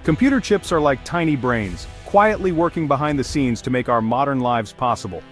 Computer chips are like tiny brains, quietly working behind the scenes to make our modern lives possible.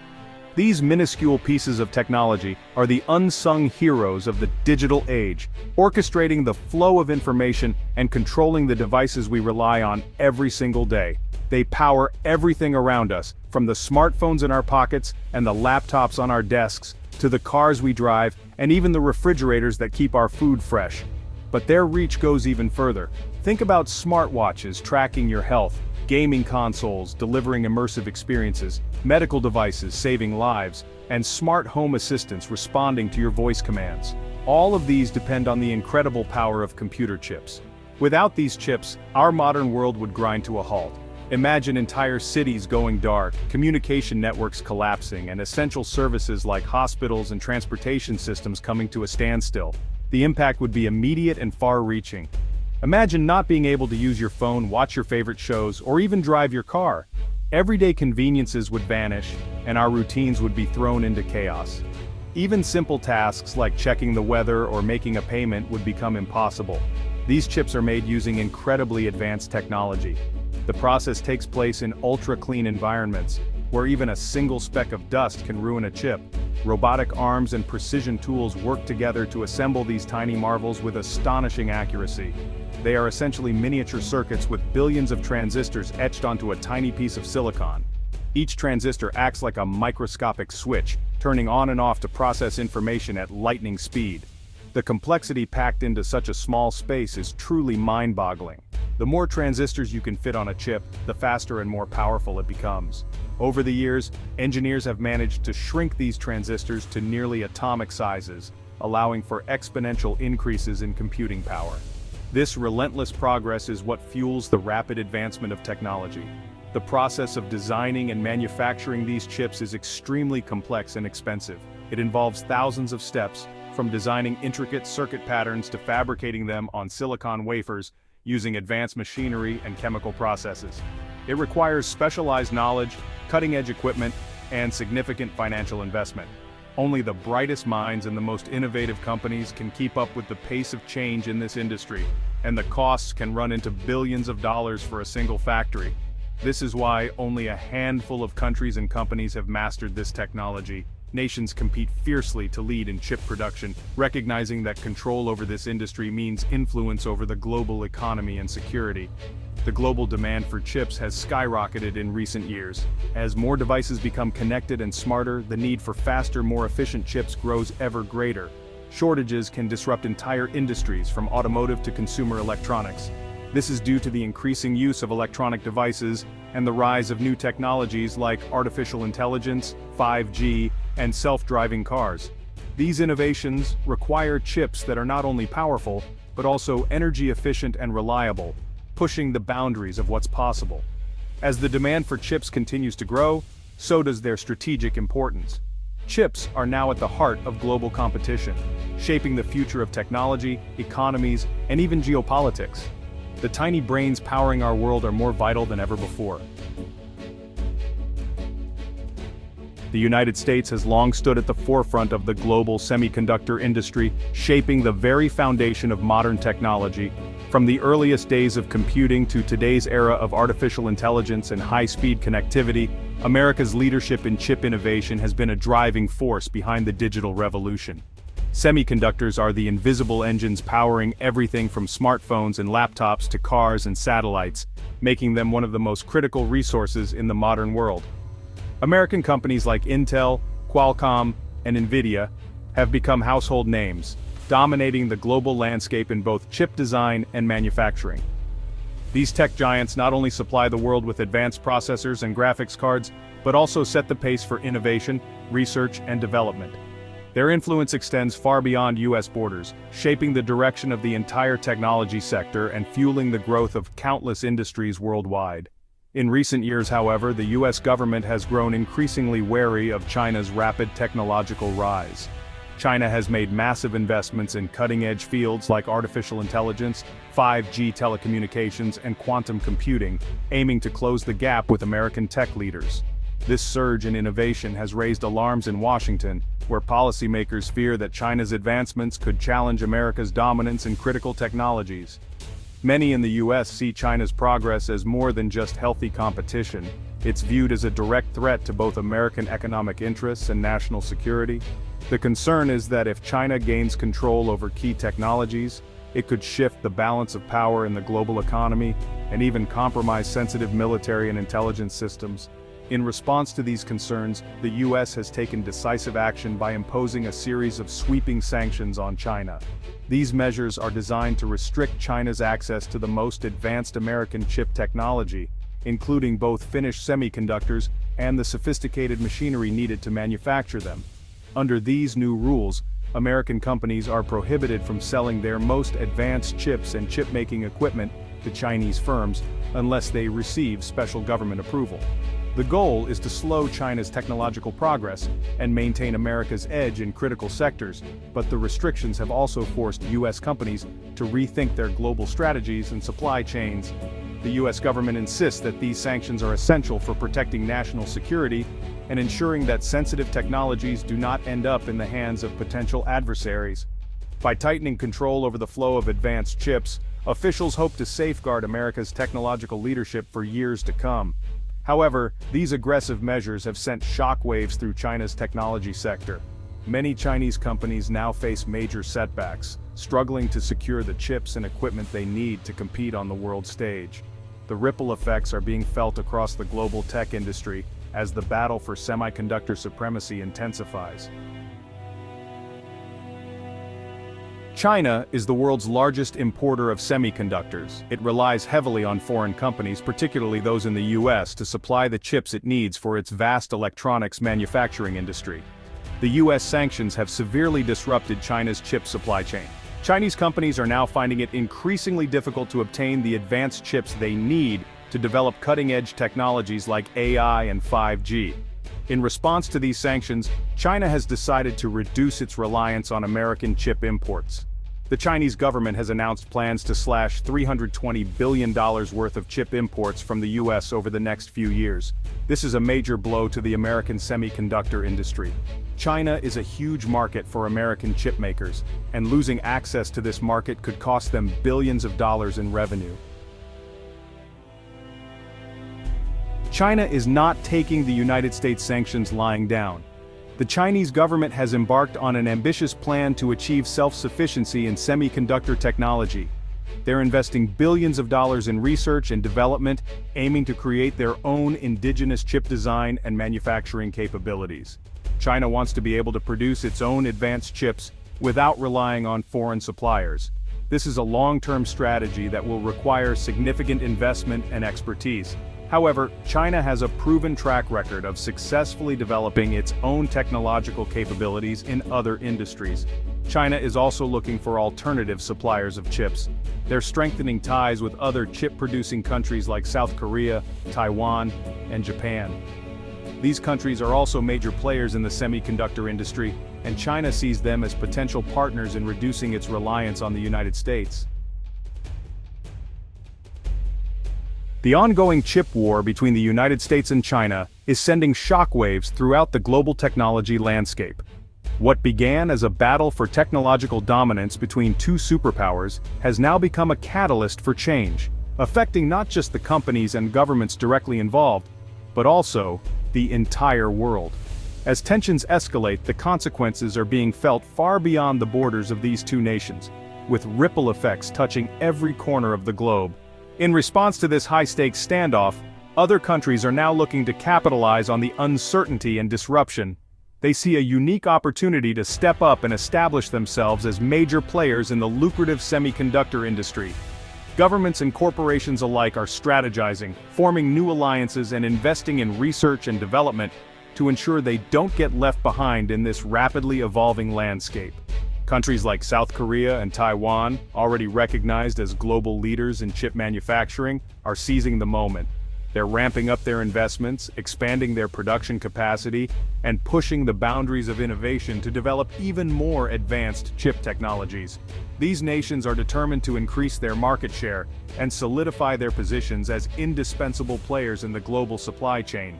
These minuscule pieces of technology are the unsung heroes of the digital age, orchestrating the flow of information and controlling the devices we rely on every single day. They power everything around us, from the smartphones in our pockets and the laptops on our desks, to the cars we drive, and even the refrigerators that keep our food fresh. But their reach goes even further. Think about smartwatches tracking your health, gaming consoles delivering immersive experiences, medical devices saving lives, and smart home assistants responding to your voice commands. All of these depend on the incredible power of computer chips. Without these chips, our modern world would grind to a halt. Imagine entire cities going dark, communication networks collapsing, and essential services like hospitals and transportation systems coming to a standstill. The impact would be immediate and far-reaching. Imagine not being able to use your phone, watch your favorite shows, or even drive your car. Everyday conveniences would vanish, and our routines would be thrown into chaos. Even simple tasks like checking the weather or making a payment would become impossible. These chips are made using incredibly advanced technology. The process takes place in ultra-clean environments, where even a single speck of dust can ruin a chip. Robotic arms and precision tools work together to assemble these tiny marvels with astonishing accuracy. They are essentially miniature circuits with billions of transistors etched onto a tiny piece of silicon. Each transistor acts like a microscopic switch, turning on and off to process information at lightning speed. The complexity packed into such a small space is truly mind-boggling. The more transistors you can fit on a chip, the faster and more powerful it becomes. Over the years, engineers have managed to shrink these transistors to nearly atomic sizes, allowing for exponential increases in computing power. This relentless progress is what fuels the rapid advancement of technology. The process of designing and manufacturing these chips is extremely complex and expensive. It involves thousands of steps, from designing intricate circuit patterns to fabricating them on silicon wafers using advanced machinery and chemical processes. It requires specialized knowledge, cutting-edge equipment, and significant financial investment. Only the brightest minds and the most innovative companies can keep up with the pace of change in this industry, and the costs can run into billions of dollars for a single factory. This is why only a handful of countries and companies have mastered this technology. Nations compete fiercely to lead in chip production, recognizing that control over this industry means influence over the global economy and security. The global demand for chips has skyrocketed in recent years. As more devices become connected and smarter, the need for faster, more efficient chips grows ever greater. Shortages can disrupt entire industries, from automotive to consumer electronics. This is due to the increasing use of electronic devices and the rise of new technologies like artificial intelligence, 5G, and self-driving cars. These innovations require chips that are not only powerful, but also energy efficient and reliable, pushing the boundaries of what's possible. As the demand for chips continues to grow, so does their strategic importance. Chips are now at the heart of global competition, shaping the future of technology, economies, and even geopolitics. The tiny brains powering our world are more vital than ever before. The United States has long stood at the forefront of the global semiconductor industry, shaping the very foundation of modern technology. From the earliest days of computing to today's era of artificial intelligence and high-speed connectivity, America's leadership in chip innovation has been a driving force behind the digital revolution. Semiconductors are the invisible engines powering everything from smartphones and laptops to cars and satellites, making them one of the most critical resources in the modern world. American companies like Intel, Qualcomm, and NVIDIA have become household names, dominating the global landscape in both chip design and manufacturing. These tech giants not only supply the world with advanced processors and graphics cards, but also set the pace for innovation, research, and development. Their influence extends far beyond US borders, shaping the direction of the entire technology sector and fueling the growth of countless industries worldwide. In recent years, however, the US government has grown increasingly wary of China's rapid technological rise. China has made massive investments in cutting-edge fields like artificial intelligence, 5G telecommunications, and quantum computing, aiming to close the gap with American tech leaders. This surge in innovation has raised alarms in Washington, where policymakers fear that China's advancements could challenge America's dominance in critical technologies. Many in the US see China's progress as more than just healthy competition. It's viewed as a direct threat to both American economic interests and national security. The concern is that if China gains control over key technologies, it could shift the balance of power in the global economy and even compromise sensitive military and intelligence systems. In response to these concerns, the US has taken decisive action by imposing a series of sweeping sanctions on China. These measures are designed to restrict China's access to the most advanced American chip technology, including both finished semiconductors and the sophisticated machinery needed to manufacture them. Under these new rules, American companies are prohibited from selling their most advanced chips and chip-making equipment to Chinese firms unless they receive special government approval. The goal is to slow China's technological progress and maintain America's edge in critical sectors, but the restrictions have also forced US companies to rethink their global strategies and supply chains. The US government insists that these sanctions are essential for protecting national security and ensuring that sensitive technologies do not end up in the hands of potential adversaries. By tightening control over the flow of advanced chips, officials hope to safeguard America's technological leadership for years to come. However, these aggressive measures have sent shockwaves through China's technology sector. Many Chinese companies now face major setbacks, struggling to secure the chips and equipment they need to compete on the world stage. The ripple effects are being felt across the global tech industry as the battle for semiconductor supremacy intensifies. China is the world's largest importer of semiconductors. It relies heavily on foreign companies, particularly those in the US, to supply the chips it needs for its vast electronics manufacturing industry. The US sanctions have severely disrupted China's chip supply chain. Chinese companies are now finding it increasingly difficult to obtain the advanced chips they need to develop cutting-edge technologies like AI and 5G. In response to these sanctions, China has decided to reduce its reliance on American chip imports. The Chinese government has announced plans to slash $320 billion worth of chip imports from the US over the next few years. This is a major blow to the American semiconductor industry. China is a huge market for American chip makers, and losing access to this market could cost them billions of dollars in revenue. China is not taking the United States sanctions lying down. The Chinese government has embarked on an ambitious plan to achieve self-sufficiency in semiconductor technology. They're investing billions of dollars in research and development, aiming to create their own indigenous chip design and manufacturing capabilities. China wants to be able to produce its own advanced chips without relying on foreign suppliers. This is a long-term strategy that will require significant investment and expertise. However, China has a proven track record of successfully developing its own technological capabilities in other industries. China is also looking for alternative suppliers of chips. They're strengthening ties with other chip-producing countries like South Korea, Taiwan, and Japan. These countries are also major players in the semiconductor industry, and China sees them as potential partners in reducing its reliance on the United States. The ongoing chip war between the United States and China is sending shockwaves throughout the global technology landscape. What began as a battle for technological dominance between two superpowers has now become a catalyst for change, affecting not just the companies and governments directly involved, but also the entire world. As tensions escalate, the consequences are being felt far beyond the borders of these two nations, with ripple effects touching every corner of the globe. In response to this high-stakes standoff, other countries are now looking to capitalize on the uncertainty and disruption. They see a unique opportunity to step up and establish themselves as major players in the lucrative semiconductor industry. Governments and corporations alike are strategizing, forming new alliances and investing in research and development to ensure they don't get left behind in this rapidly evolving landscape. Countries like South Korea and Taiwan, already recognized as global leaders in chip manufacturing, are seizing the moment. They're ramping up their investments, expanding their production capacity, and pushing the boundaries of innovation to develop even more advanced chip technologies. These nations are determined to increase their market share and solidify their positions as indispensable players in the global supply chain.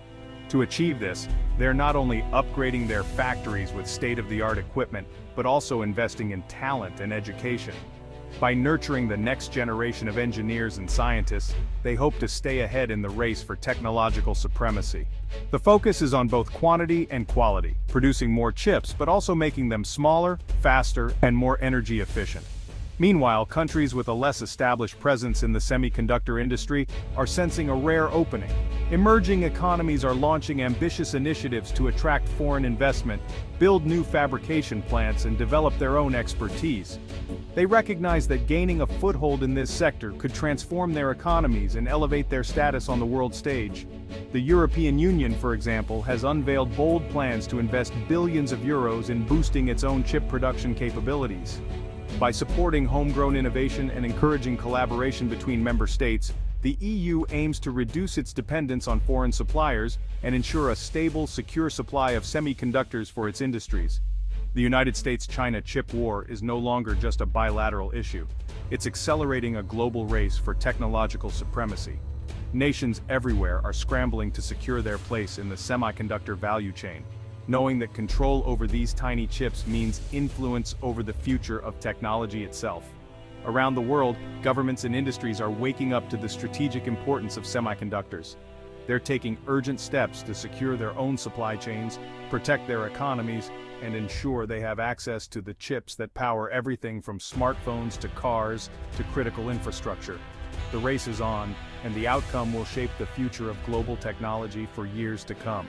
To achieve this, they're not only upgrading their factories with state-of-the-art equipment, but also investing in talent and education. By nurturing the next generation of engineers and scientists, they hope to stay ahead in the race for technological supremacy. The focus is on both quantity and quality, producing more chips but also making them smaller, faster, and more energy efficient. Meanwhile, countries with a less established presence in the semiconductor industry are sensing a rare opening. Emerging economies are launching ambitious initiatives to attract foreign investment, build new fabrication plants, and develop their own expertise. They recognize that gaining a foothold in this sector could transform their economies and elevate their status on the world stage. The European Union, for example, has unveiled bold plans to invest billions of euros in boosting its own chip production capabilities. By supporting homegrown innovation and encouraging collaboration between member states, the EU aims to reduce its dependence on foreign suppliers and ensure a stable, secure supply of semiconductors for its industries. The United States-China chip war is no longer just a bilateral issue. It's accelerating a global race for technological supremacy. Nations everywhere are scrambling to secure their place in the semiconductor value chain, knowing that control over these tiny chips means influence over the future of technology itself. Around the world, governments and industries are waking up to the strategic importance of semiconductors. They're taking urgent steps to secure their own supply chains, protect their economies, and ensure they have access to the chips that power everything from smartphones to cars to critical infrastructure. The race is on, and the outcome will shape the future of global technology for years to come.